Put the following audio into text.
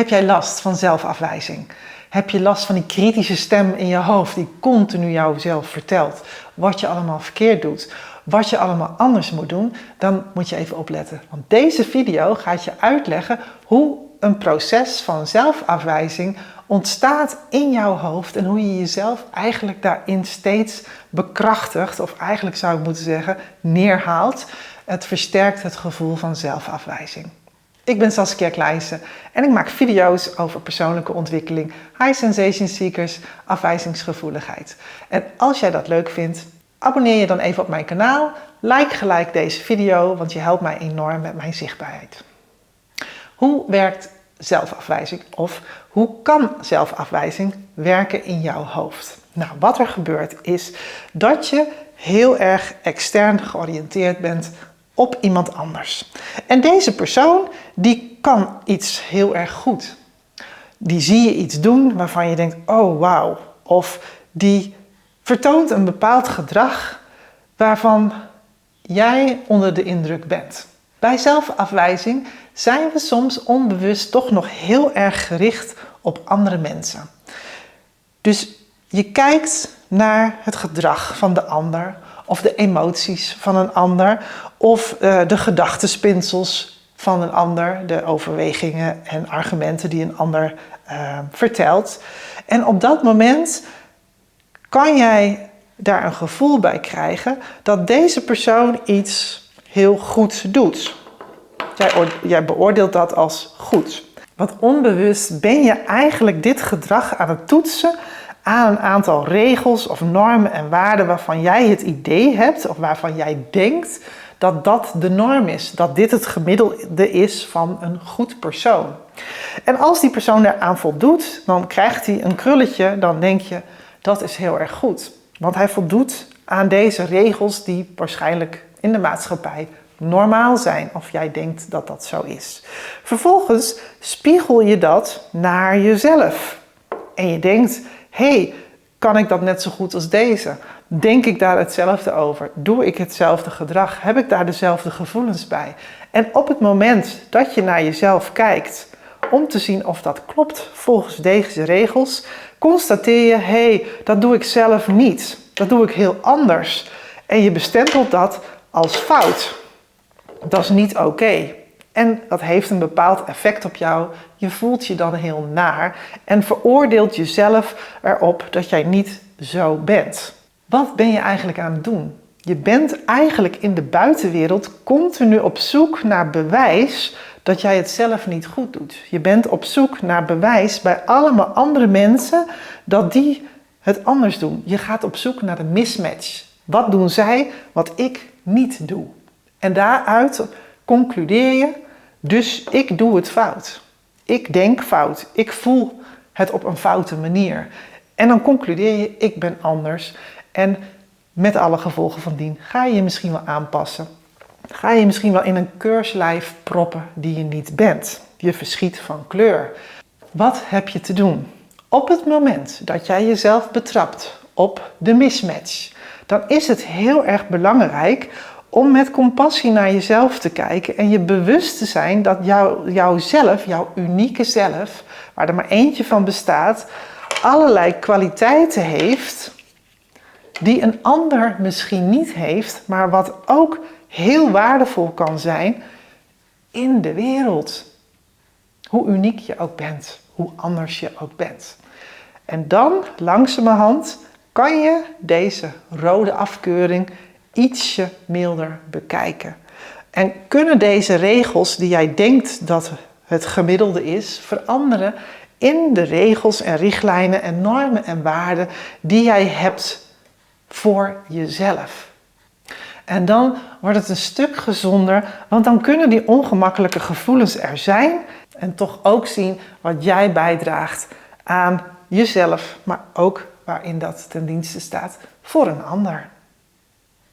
Heb jij last van zelfafwijzing? Heb je last van die kritische stem in je hoofd die continu jouzelf vertelt wat je allemaal verkeerd doet, wat je allemaal anders moet doen? Dan moet je even opletten. Want deze video gaat je uitleggen hoe een proces van zelfafwijzing ontstaat in jouw hoofd en hoe je jezelf eigenlijk daarin steeds bekrachtigt, of eigenlijk zou ik moeten zeggen neerhaalt. Het versterkt het gevoel van zelfafwijzing. Ik ben Saskia Kleijsen en ik maak video's over persoonlijke ontwikkeling, high sensation seekers, afwijzingsgevoeligheid. En als jij dat leuk vindt, abonneer je dan even op mijn kanaal, like gelijk deze video, want je helpt mij enorm met mijn zichtbaarheid. Hoe werkt zelfafwijzing of hoe kan zelfafwijzing werken in jouw hoofd? Nou, wat er gebeurt is dat je heel erg extern georiënteerd bent op iemand anders. En deze persoon die kan iets heel erg goed. Die zie je iets doen waarvan je denkt, oh wauw. Of die vertoont een bepaald gedrag waarvan jij onder de indruk bent. Bij zelfafwijzing zijn we soms onbewust toch nog heel erg gericht op andere mensen. Dus je kijkt naar het gedrag van de ander, of de emoties van een ander, of de gedachtenspinsels van een ander, de overwegingen en argumenten die een ander vertelt. En op dat moment kan jij daar een gevoel bij krijgen dat deze persoon iets heel goed doet. Jij beoordeelt dat als goed. Want onbewust ben je eigenlijk dit gedrag aan het toetsen aan een aantal regels of normen en waarden waarvan jij het idee hebt of waarvan jij denkt dat dat de norm is. Dat dit het gemiddelde is van een goed persoon. En als die persoon eraan voldoet, dan krijgt hij een krulletje, dan denk je dat is heel erg goed. Want hij voldoet aan deze regels die waarschijnlijk in de maatschappij normaal zijn, of jij denkt dat dat zo is. Vervolgens spiegel je dat naar jezelf. En je denkt, hé, kan ik dat net zo goed als deze? Denk ik daar hetzelfde over? Doe ik hetzelfde gedrag? Heb ik daar dezelfde gevoelens bij? En op het moment dat je naar jezelf kijkt, om te zien of dat klopt volgens deze regels, constateer je, hé, dat doe ik zelf niet. Dat doe ik heel anders. En je bestempelt dat als fout. Dat is niet oké. En dat heeft een bepaald effect op jou. Je voelt je dan heel naar en veroordeelt jezelf erop dat jij niet zo bent. Wat ben je eigenlijk aan het doen? Je bent eigenlijk in de buitenwereld continu op zoek naar bewijs dat jij het zelf niet goed doet. Je bent op zoek naar bewijs bij allemaal andere mensen dat die het anders doen. Je gaat op zoek naar een mismatch. Wat doen zij wat ik niet doe? En daaruit concludeer je, dus ik doe het fout. Ik denk fout. Ik voel het op een foute manier. En dan concludeer je, ik ben anders. En met alle gevolgen van dien ga je je misschien wel aanpassen. Ga je misschien wel in een keurslijf proppen die je niet bent. Je verschiet van kleur. Wat heb je te doen? Op het moment dat jij jezelf betrapt op de mismatch, dan is het heel erg belangrijk om met compassie naar jezelf te kijken en je bewust te zijn dat jouzelf, jouw unieke zelf, waar er maar eentje van bestaat, allerlei kwaliteiten heeft die een ander misschien niet heeft, maar wat ook heel waardevol kan zijn in de wereld. Hoe uniek je ook bent, hoe anders je ook bent. En dan, langzamerhand, kan je deze rode afkeuring ietsje milder bekijken. En kunnen deze regels die jij denkt dat het gemiddelde is, veranderen in de regels en richtlijnen en normen en waarden die jij hebt voor jezelf. En dan wordt het een stuk gezonder, want dan kunnen die ongemakkelijke gevoelens er zijn en toch ook zien wat jij bijdraagt aan jezelf, maar ook waarin dat ten dienste staat voor een ander.